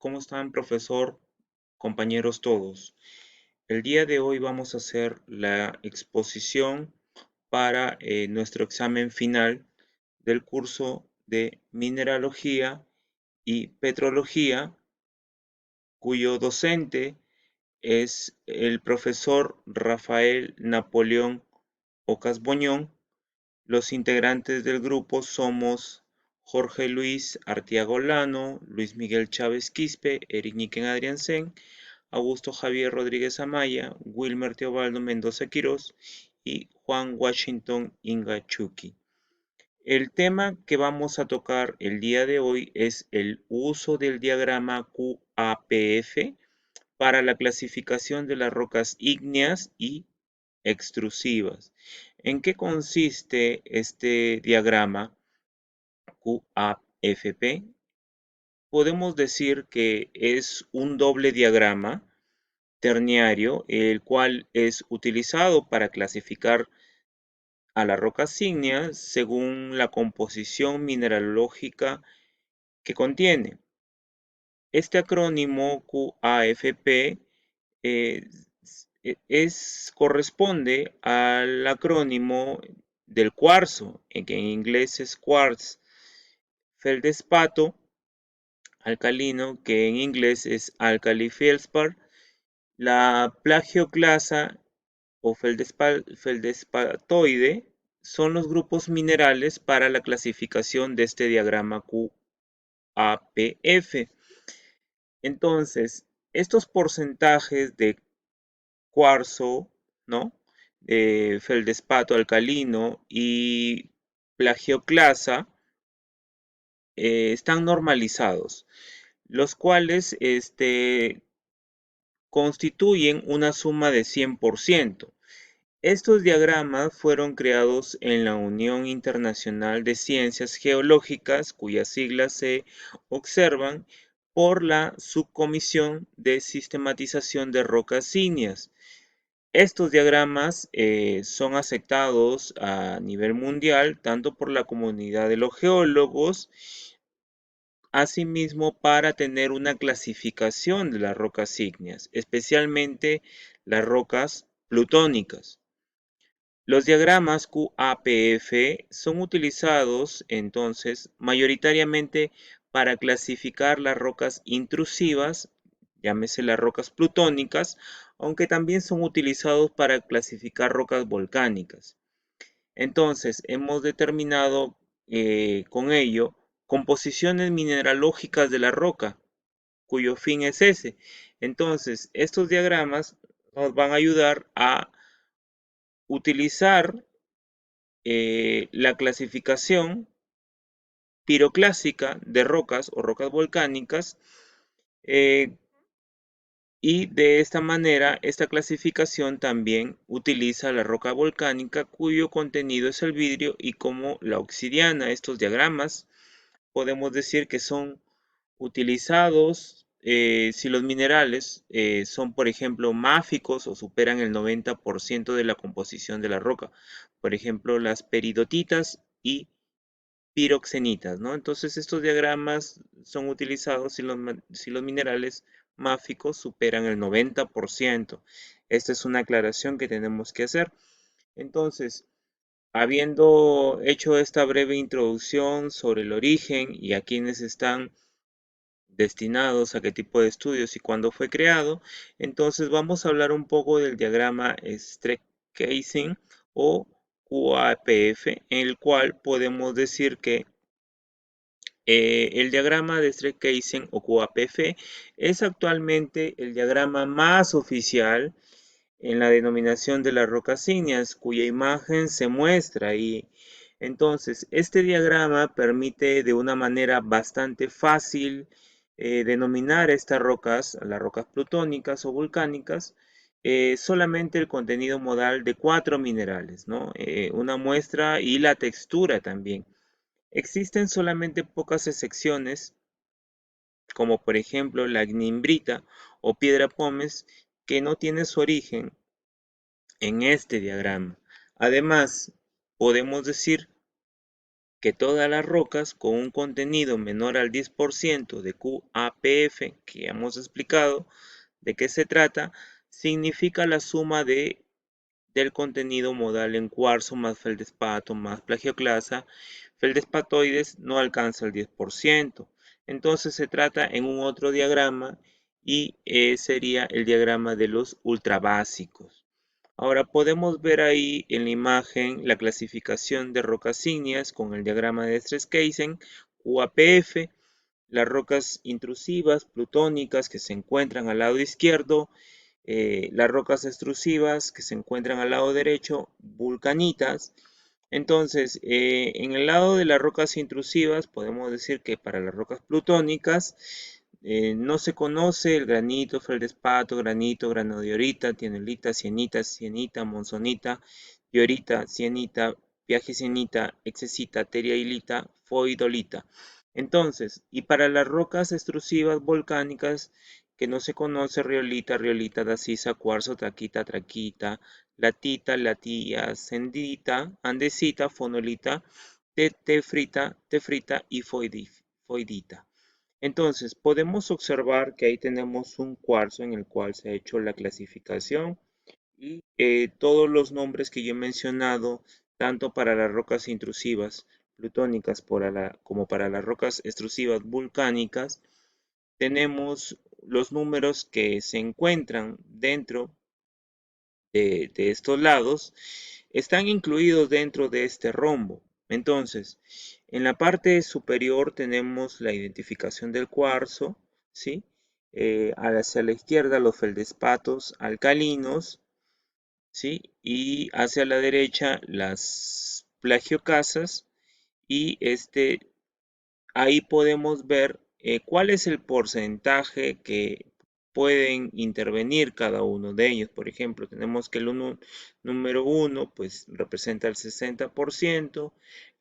¿Cómo están, profesor? Compañeros todos. El día de hoy vamos a hacer la exposición para nuestro examen final del curso de Mineralogía y Petrología, cuyo docente es el profesor Rafael Napoleón Ocas Boñón. Los integrantes del grupo somos Jorge Luis Artiaga Olano, Luis Miguel Chávez Quispe, Eric Niken Adriansen, Augusto Javier Rodríguez Amaya, Wilmer Teobaldo Mendoza Quirós y Juan Washington Ingachuki. El tema que vamos a tocar el día de hoy es el uso del diagrama QAPF para la clasificación de las rocas ígneas y extrusivas. ¿En qué consiste este diagrama QAFP? Podemos decir que es un doble diagrama terniario, el cual es utilizado para clasificar a las rocas ígneas según la composición mineralógica que contiene. Este acrónimo QAFP eh, corresponde al acrónimo del cuarzo, que en inglés es quartz, feldespato alcalino, que en inglés es alkali feldspar, la plagioclasa o feldespatoide son los grupos minerales para la clasificación de este diagrama QAPF. Entonces, estos porcentajes de cuarzo, ¿no? Feldespato alcalino y plagioclasa están normalizados, los cuales constituyen una suma de 100%. Estos diagramas fueron creados en la Unión Internacional de Ciencias Geológicas, cuyas siglas se observan por la Subcomisión de Sistematización de Rocas Ígneas. Estos diagramas son aceptados a nivel mundial tanto por la comunidad de los geólogos, asimismo para tener una clasificación de las rocas ígneas, especialmente las rocas plutónicas. Los diagramas QAPF son utilizados entonces mayoritariamente para clasificar las rocas intrusivas, llámese las rocas plutónicas, aunque también son utilizados para clasificar rocas volcánicas. Entonces, hemos determinado con ello composiciones mineralógicas de la roca, cuyo fin es ese. Entonces, estos diagramas nos van a ayudar a utilizar la clasificación piroclásica de rocas o rocas volcánicas, eh, y de esta manera esta clasificación también utiliza la roca volcánica cuyo contenido es el vidrio y como la obsidiana. Estos diagramas podemos decir que son utilizados si los minerales son, por ejemplo, máficos o superan el 90% de la composición de la roca. Por ejemplo, las peridotitas y piroxenitas, ¿no? Entonces, estos diagramas son utilizados si los minerales máficos superan el 90%. Esta es una aclaración que tenemos que hacer. Entonces, habiendo hecho esta breve introducción sobre el origen y a quienes están destinados a qué tipo de estudios y cuándo fue creado, entonces vamos a hablar un poco del diagrama Streck Casing o QAPF, en el cual podemos decir que el diagrama de Streck Casing o QAPF es actualmente el diagrama más oficial en la denominación de las rocas ígneas, cuya imagen se muestra ahí. Entonces, este diagrama permite de una manera bastante fácil denominar estas rocas, las rocas plutónicas o volcánicas, solamente el contenido modal de 4 minerales, ¿no? Una muestra y la textura también. Existen solamente pocas excepciones, como por ejemplo la gnimbrita o piedra pómez, que no tiene su origen en este diagrama. Además, podemos decir que todas las rocas con un contenido menor al 10% de QAPF, que ya hemos explicado de qué se trata, significa la suma del contenido modal en cuarzo más feldespato más plagioclasa. Feldespatoides no alcanza el 10%. Entonces se trata en un otro diagrama y sería el diagrama de los ultrabásicos. Ahora podemos ver ahí en la imagen la clasificación de rocas ígneas con el diagrama de Stress-Keisen, QAPF, las rocas intrusivas plutónicas que se encuentran al lado izquierdo, las rocas extrusivas que se encuentran al lado derecho, vulcanitas. Entonces, en el lado de las rocas intrusivas, podemos decir que para las rocas plutónicas no se conoce el granito, feldespato, granito, granodiorita, tienelita, sienita, monzonita, diorita, sienita, piagicienita, exesita, teriailita, foidolita. Entonces, y para las rocas extrusivas volcánicas, que no se conoce riolita, riolita, dacisa, cuarzo, traquita, traquita, latita, latilla, sendita, andesita, fonolita, tefrita, tefrita y foidita. Entonces, podemos observar que ahí tenemos un cuarzo en el cual se ha hecho la clasificación y todos los nombres que yo he mencionado, tanto para las rocas intrusivas plutónicas como para las rocas extrusivas volcánicas, tenemos los números que se encuentran dentro de estos lados, están incluidos dentro de este rombo. Entonces, en la parte superior tenemos la identificación del cuarzo, ¿sí? Hacia la izquierda los feldespatos alcalinos, ¿sí? Y hacia la derecha las plagiocasas y ahí podemos ver cuál es el porcentaje que pueden intervenir cada uno de ellos. Por ejemplo, tenemos que el número 1 pues representa el 60%,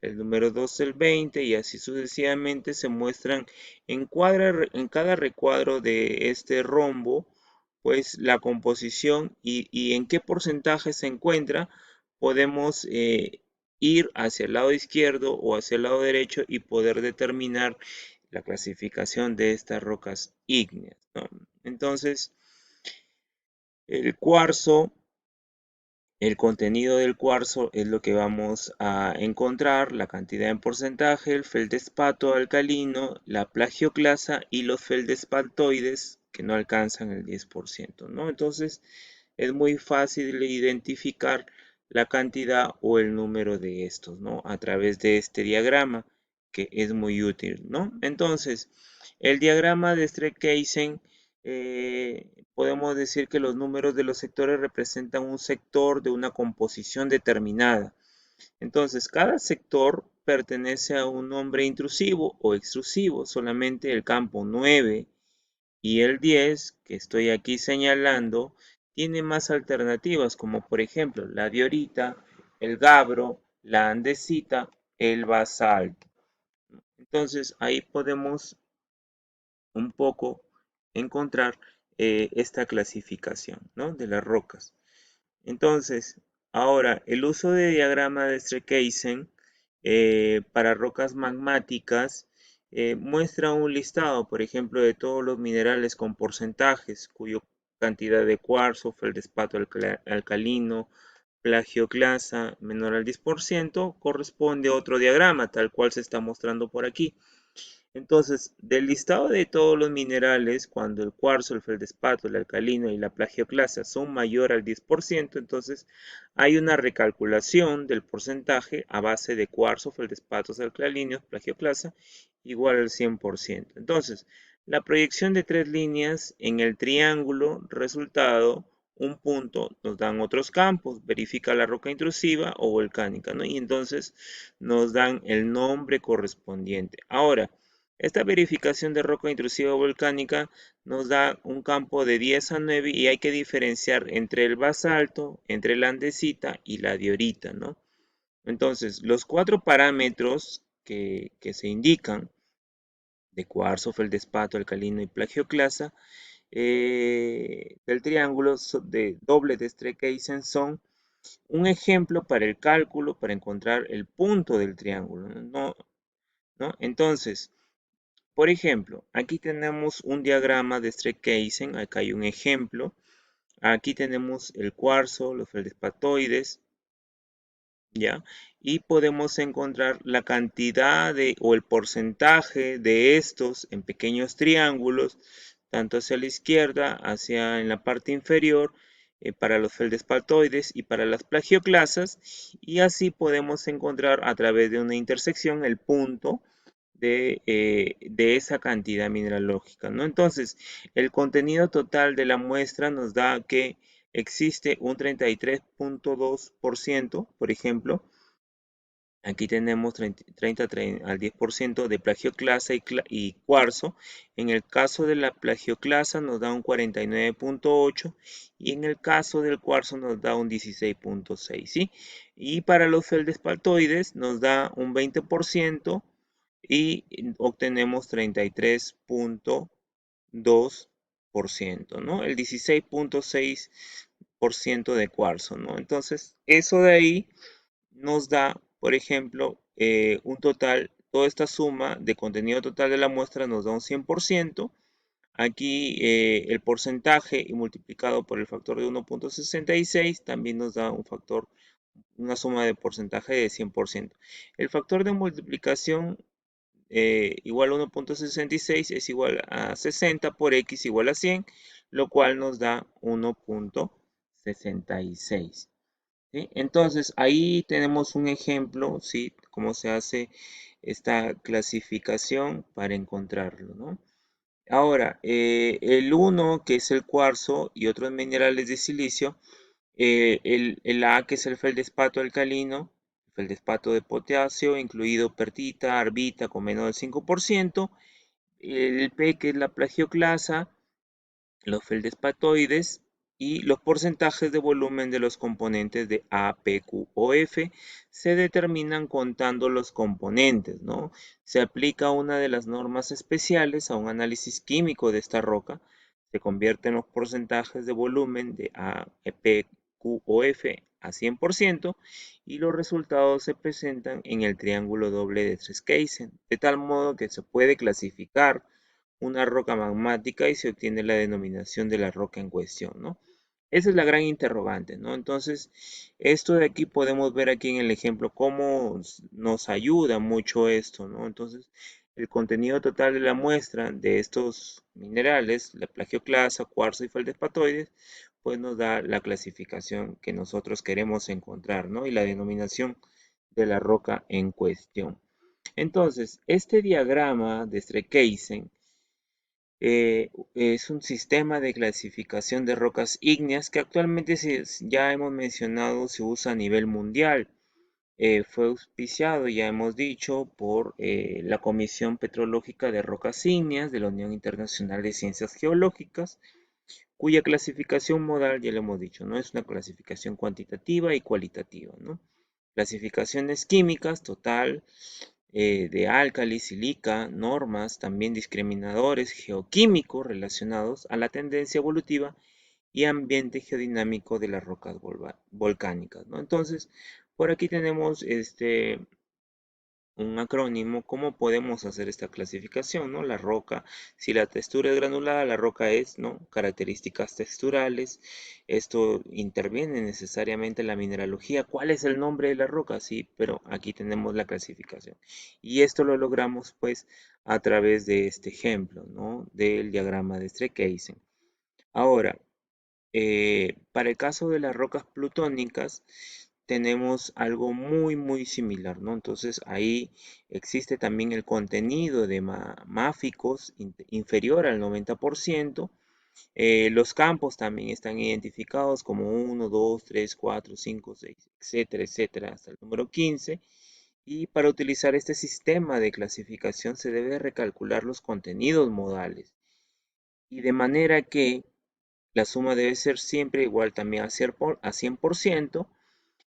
el número 2 el 20% y así sucesivamente se muestran en cada recuadro de este rombo pues la composición y en qué porcentaje se encuentra. Podemos ir hacia el lado izquierdo o hacia el lado derecho y poder determinar la clasificación de estas rocas ígneas, ¿no? Entonces, el cuarzo, el contenido del cuarzo es lo que vamos a encontrar, la cantidad en porcentaje, el feldespato alcalino, la plagioclasa y los feldespatoides que no alcanzan el 10%, ¿no? Entonces, es muy fácil identificar la cantidad o el número de estos, ¿no? A través de este diagrama, que es muy útil, ¿no? Entonces, el diagrama de Stress-Keisen, podemos decir que los números de los sectores representan un sector de una composición determinada. Entonces, cada sector pertenece a un nombre intrusivo o extrusivo. Solamente el campo 9 y el 10, que estoy aquí señalando, tiene más alternativas, como por ejemplo la diorita, el gabro, la andesita, el basalto. Entonces, ahí podemos un poco encontrar esta clasificación, ¿no? De las rocas. Entonces, ahora, el uso de diagrama de Stress-Keisen para rocas magmáticas muestra un listado, por ejemplo, de todos los minerales con porcentajes, cuyo cantidad de cuarzo, feldespato alcalino, plagioclasa menor al 10%, corresponde a otro diagrama, tal cual se está mostrando por aquí. Entonces, del listado de todos los minerales, cuando el cuarzo, el feldespato, el alcalino y la plagioclasa son mayor al 10%, entonces hay una recalculación del porcentaje a base de cuarzo, feldespatos, alcalinos, plagioclasa, igual al 100%. Entonces, la proyección de tres líneas en el triángulo resultado, un punto, nos dan otros campos, verifica la roca intrusiva o volcánica, ¿no? Y entonces nos dan el nombre correspondiente. Ahora, esta verificación de roca intrusiva volcánica nos da un campo de 10 a 9 y hay que diferenciar entre el basalto, entre la andesita y la diorita, ¿no? Entonces, los cuatro parámetros que se indican de cuarzo, feldespato, alcalino y plagioclasa del triángulo de doble de Stress-Keisen son un ejemplo para el cálculo para encontrar el punto del triángulo, ¿no? Entonces, por ejemplo, aquí tenemos un diagrama de Strekheisen, acá hay un ejemplo. Aquí tenemos el cuarzo, los feldespatoides, ¿ya? Y podemos encontrar la cantidad o el porcentaje de estos en pequeños triángulos, tanto hacia la izquierda, hacia en la parte inferior, para los feldespatoides y para las plagioclasas, y así podemos encontrar a través de una intersección el punto de esa cantidad mineralógica, ¿no? Entonces, el contenido total de la muestra nos da que existe un 33.2%, por ejemplo. Aquí tenemos 30 al 10% de plagioclasa y cuarzo. En el caso de la plagioclasa nos da un 49.8 y en el caso del cuarzo nos da un 16.6, ¿sí? Y para los feldespatoides nos da un 20% y obtenemos 33.2%, ¿no? El 16.6% de cuarzo, ¿no? Entonces, eso de ahí nos da, por ejemplo, un total, toda esta suma de contenido total de la muestra nos da un 100%. Aquí el porcentaje y multiplicado por el factor de 1.66 también nos da un factor, una suma de porcentaje de 100%. El factor de multiplicación igual a 1.66 es igual a 60 por x igual a 100, lo cual nos da 1.66. ¿Sí? Entonces, ahí tenemos un ejemplo, ¿sí? Cómo se hace esta clasificación para encontrarlo, ¿no? Ahora, el 1, que es el cuarzo, y otros minerales de silicio, el A, que es el feldespato alcalino, el feldespato de potasio, incluido pertita, arbita, con menos del 5%, el P, que es la plagioclasa, los feldespatoides y los porcentajes de volumen de los componentes de A, P, Q o F se determinan contando los componentes, ¿no? Se aplica una de las normas especiales a un análisis químico de esta roca, se convierten los porcentajes de volumen de A, P, Q o F a 100% y los resultados se presentan en el triángulo doble de Strekheisen, de tal modo que se puede clasificar una roca magmática y se obtiene la denominación de la roca en cuestión, ¿no? Esa es la gran interrogante, ¿no? Entonces, esto de aquí podemos ver aquí en el ejemplo cómo nos ayuda mucho esto, ¿no? Entonces, el contenido total de la muestra de estos minerales, la plagioclasa, cuarzo y feldespatoides, pues nos da la clasificación que nosotros queremos encontrar, ¿no? Y la denominación de la roca en cuestión. Entonces, este diagrama de Strekheisen es un sistema de clasificación de rocas ígneas que actualmente ya hemos mencionado se usa a nivel mundial. Fue auspiciado, ya hemos dicho, por la Comisión Petrológica de Rocas Ígneas de la Unión Internacional de Ciencias Geológicas, cuya clasificación modal, ya lo hemos dicho, ¿no? Es una clasificación cuantitativa y cualitativa, ¿no? Clasificaciones químicas, total, de álcali, silica, normas, también discriminadores geoquímicos relacionados a la tendencia evolutiva y ambiente geodinámico de las rocas volcánicas, ¿no? Entonces, por aquí tenemos un acrónimo, ¿cómo podemos hacer esta clasificación, ¿no? La roca, si la textura es granulada, la roca es, ¿no? Características texturales, esto interviene necesariamente en la mineralogía. ¿Cuál es el nombre de la roca? Sí, pero aquí tenemos la clasificación. Y esto lo logramos, pues, a través de este ejemplo, ¿no? Del diagrama de Strekheisen. Ahora, para el caso de las rocas plutónicas, tenemos algo muy similar, ¿no? Entonces ahí existe también el contenido de máficos inferior al 90%. Los campos también están identificados como 1, 2, 3, 4, 5, 6, etcétera, etcétera, hasta el número 15. Y para utilizar este sistema de clasificación se debe recalcular los contenidos modales. Y de manera que la suma debe ser siempre igual también a 100%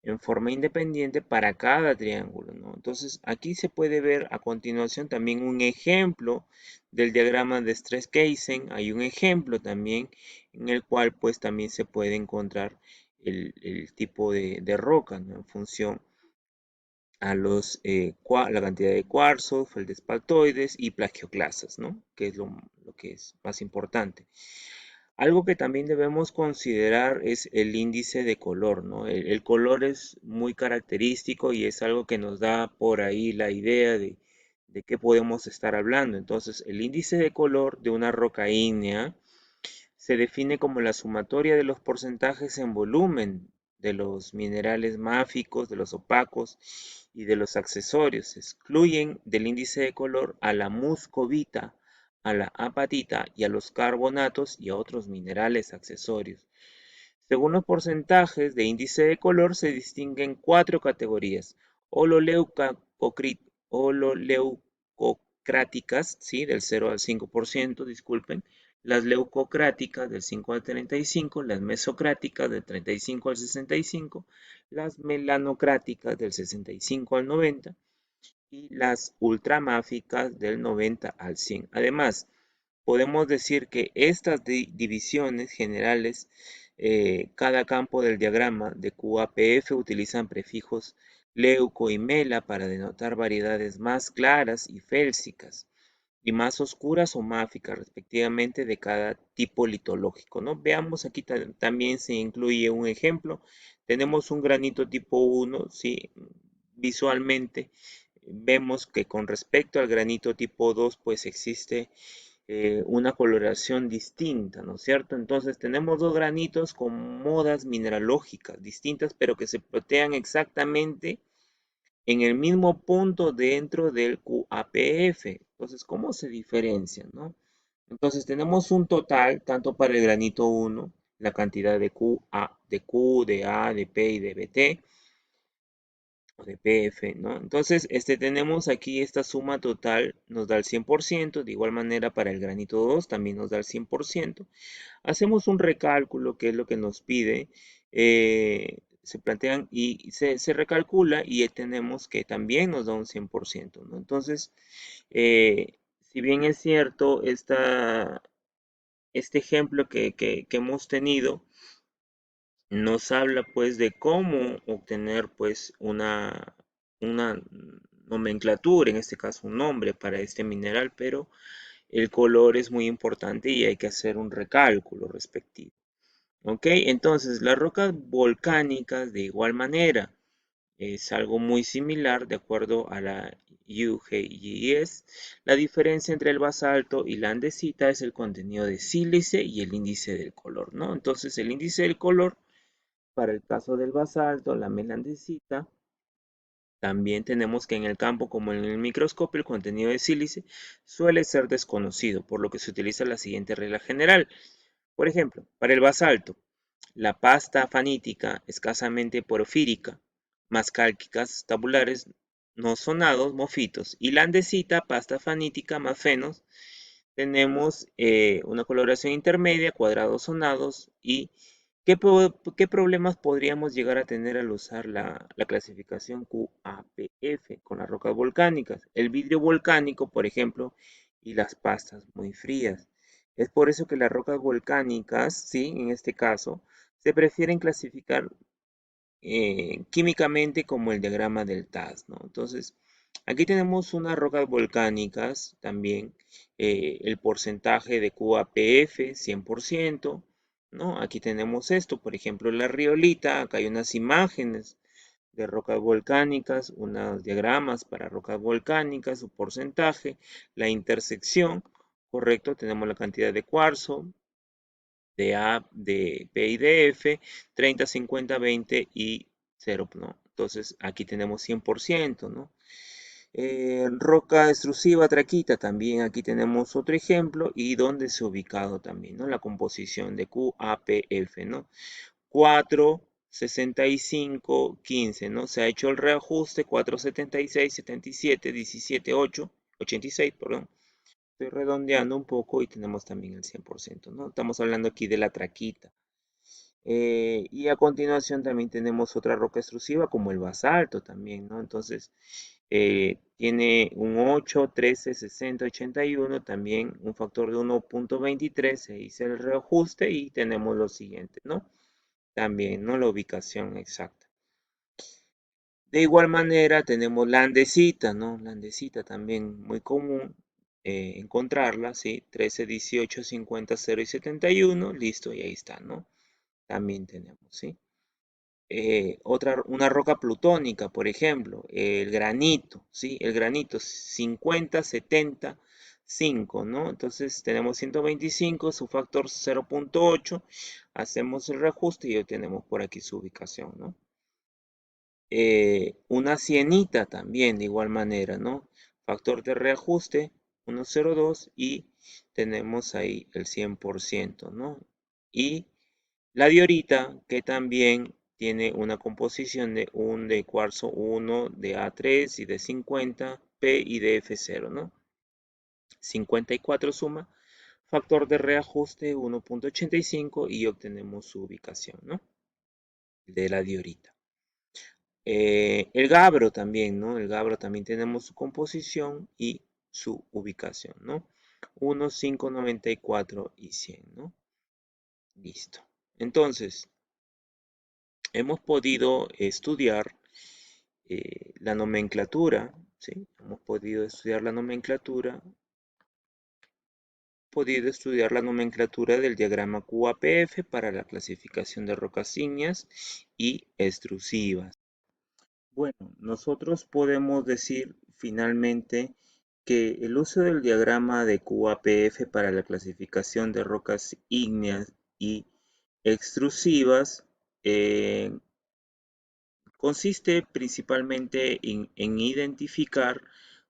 en forma independiente para cada triángulo, ¿no? Entonces, aquí se puede ver a continuación también un ejemplo del diagrama de Strekheisen. Hay un ejemplo también en el cual pues también se puede encontrar el tipo de roca, ¿no? En función a la cantidad de cuarzos, feldespaltoides y plagioclasas, ¿no? Que es lo que es más importante. Algo que también debemos considerar es el índice de color, ¿no? El color es muy característico y es algo que nos da por ahí la idea de qué podemos estar hablando. Entonces, el índice de color de una roca ígnea se define como la sumatoria de los porcentajes en volumen de los minerales máficos, de los opacos y de los accesorios. Se excluyen del índice de color a la muscovita, a la apatita y a los carbonatos y a otros minerales accesorios. Según los porcentajes de índice de color se distinguen cuatro categorías: hololeucocráticas, ¿sí? Del 0 al 5%, disculpen; las leucocráticas del 5 al 35%; las mesocráticas del 35 al 65%; las melanocráticas del 65 al 90%; y las ultramáficas del 90 al 100. Además, podemos decir que estas divisiones generales, cada campo del diagrama de QAPF utilizan prefijos leuco y mela para denotar variedades más claras y félsicas y más oscuras o máficas respectivamente de cada tipo litológico, ¿no? Veamos aquí también se incluye un ejemplo. Tenemos un granito tipo 1, ¿sí? Visualmente vemos que con respecto al granito tipo 2 pues existe una coloración distinta, ¿no es cierto? Entonces tenemos dos granitos con modas mineralógicas distintas, pero que se plotean exactamente en el mismo punto dentro del QAPF. Entonces, ¿cómo se diferencian, no? Entonces tenemos un total, tanto para el granito 1, la cantidad de Q, de A, de P y de BT, o de PF, ¿no? Entonces, tenemos aquí esta suma total, nos da el 100%, de igual manera para el granito 2 también nos da el 100%. Hacemos un recálculo, que es lo que nos pide, se plantean y se recalcula y tenemos que también nos da un 100%, ¿no? Entonces, si bien es cierto, este ejemplo que hemos tenido, nos habla pues de cómo obtener pues una nomenclatura, en este caso un nombre para este mineral, pero el color es muy importante y hay que hacer un recálculo respectivo. ¿Ok? Entonces, las rocas volcánicas de igual manera es algo muy similar de acuerdo a la UGGS. La diferencia entre el basalto y la andesita es el contenido de sílice y el índice del color, ¿no? Entonces, el índice del color para el caso del basalto, la melandesita, también tenemos que en el campo como en el microscopio el contenido de sílice suele ser desconocido, por lo que se utiliza la siguiente regla general. Por ejemplo, para el basalto, la pasta fanítica escasamente porfírica, más cálcicas tabulares no sonados, mofitos, y la andesita, pasta fanítica más fenos, tenemos una coloración intermedia, cuadrados sonados. ¿Y qué problemas podríamos llegar a tener al usar la clasificación QAPF con las rocas volcánicas? El vidrio volcánico, por ejemplo, y las pastas muy frías. Es por eso que las rocas volcánicas, sí, en este caso, se prefieren clasificar químicamente como el diagrama del TAS, ¿no? Entonces, aquí tenemos unas rocas volcánicas también, el porcentaje de QAPF, 100%, ¿no? Aquí tenemos esto, por ejemplo, la riolita, acá hay unas imágenes de rocas volcánicas, unos diagramas para rocas volcánicas, su porcentaje, la intersección, correcto, tenemos la cantidad de cuarzo, de A, de P y de F, 30, 50, 20 y 0, ¿no? Entonces aquí tenemos 100%, ¿no? Roca extrusiva traquita, también aquí tenemos otro ejemplo y dónde se ha ubicado también, ¿no? La composición de QAPF, ¿no? 4, 65, 15, ¿no? Se ha hecho el reajuste, 4, 76, 77, 17, 8, 86, perdón. Estoy redondeando un poco y tenemos también el 100%, ¿no? Estamos hablando aquí de la traquita. Y a continuación también tenemos otra roca extrusiva como el basalto también, ¿no? Entonces, tiene un 8, 13, 60, 81, también un factor de 1.23, se hizo el reajuste y tenemos lo siguiente, ¿no? también, ¿no? La ubicación exacta. De igual manera tenemos la andesita, ¿no? La andesita también muy común encontrarla, ¿sí? 13, 18, 50, 0 y 71, listo, y ahí está, ¿no? También tenemos, ¿sí? Una roca plutónica, por ejemplo, el granito, ¿sí? El granito 50, 70, 5, ¿no? Entonces tenemos 125, su factor 0.8, hacemos el reajuste y obtenemos por aquí su ubicación, ¿no? Una sienita también de igual manera, ¿no? Factor de reajuste 1,02 y tenemos ahí el 100%, ¿no? Y la diorita que también tiene una composición de un de cuarzo 1, de A3 y de 50, P y de F0, ¿no? 54 suma, factor de reajuste 1.85 y obtenemos su ubicación, ¿no? De la diorita. El Gabro también, ¿no? El Gabro también tenemos su composición y su ubicación, ¿no? 1, 5, 94 y 100, ¿no? Listo. Entonces, hemos podido estudiar la nomenclatura, ¿sí? Hemos podido estudiar la nomenclatura del diagrama QAPF para la clasificación de rocas ígneas y extrusivas. Bueno, nosotros podemos decir finalmente que el uso del diagrama de QAPF para la clasificación de rocas ígneas y extrusivas consiste principalmente en identificar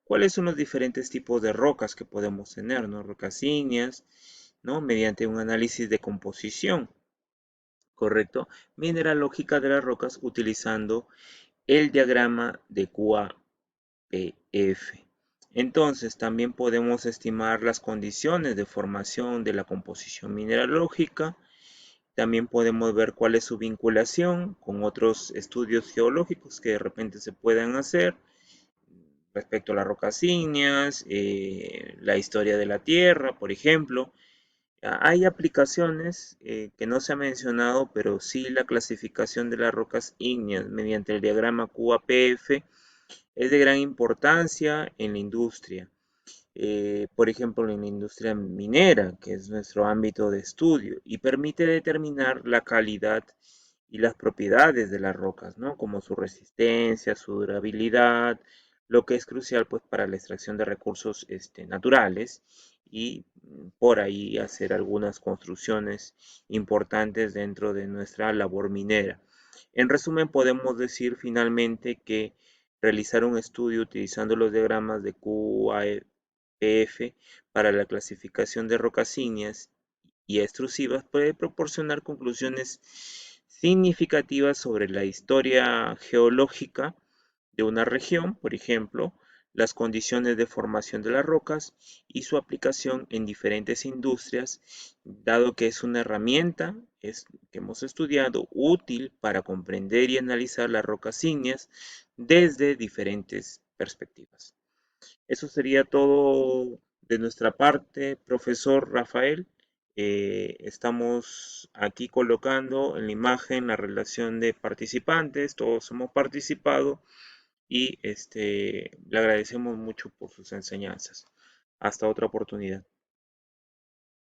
cuáles son los diferentes tipos de rocas que podemos tener, ¿no? Rocas ígneas, ¿no? Mediante un análisis de composición, ¿correcto? Mineralógica de las rocas utilizando el diagrama de QAPF. Entonces, también podemos estimar las condiciones de formación de la composición mineralógica. También podemos ver cuál es su vinculación con otros estudios geológicos que de repente se puedan hacer respecto a las rocas ígneas, la historia de la Tierra, por ejemplo. Hay aplicaciones que no se ha mencionado, pero sí la clasificación de las rocas ígneas mediante el diagrama QAPF es de gran importancia en la industria. Por ejemplo, en la industria minera, que es nuestro ámbito de estudio, y permite determinar la calidad y las propiedades de las rocas, ¿no? Como su resistencia, su durabilidad, lo que es crucial pues para la extracción de recursos naturales y por ahí hacer algunas construcciones importantes dentro de nuestra labor minera. En resumen, podemos decir finalmente que realizar un estudio utilizando los diagramas de QAPF para la clasificación de rocas ígneas y extrusivas puede proporcionar conclusiones significativas sobre la historia geológica de una región, por ejemplo, las condiciones de formación de las rocas y su aplicación en diferentes industrias, dado que es una herramienta que hemos estudiado útil para comprender y analizar las rocas ígneas desde diferentes perspectivas. Eso sería todo de nuestra parte, profesor Rafael. Estamos aquí colocando en la imagen la relación de participantes, todos hemos participado y le agradecemos mucho por sus enseñanzas. Hasta otra oportunidad.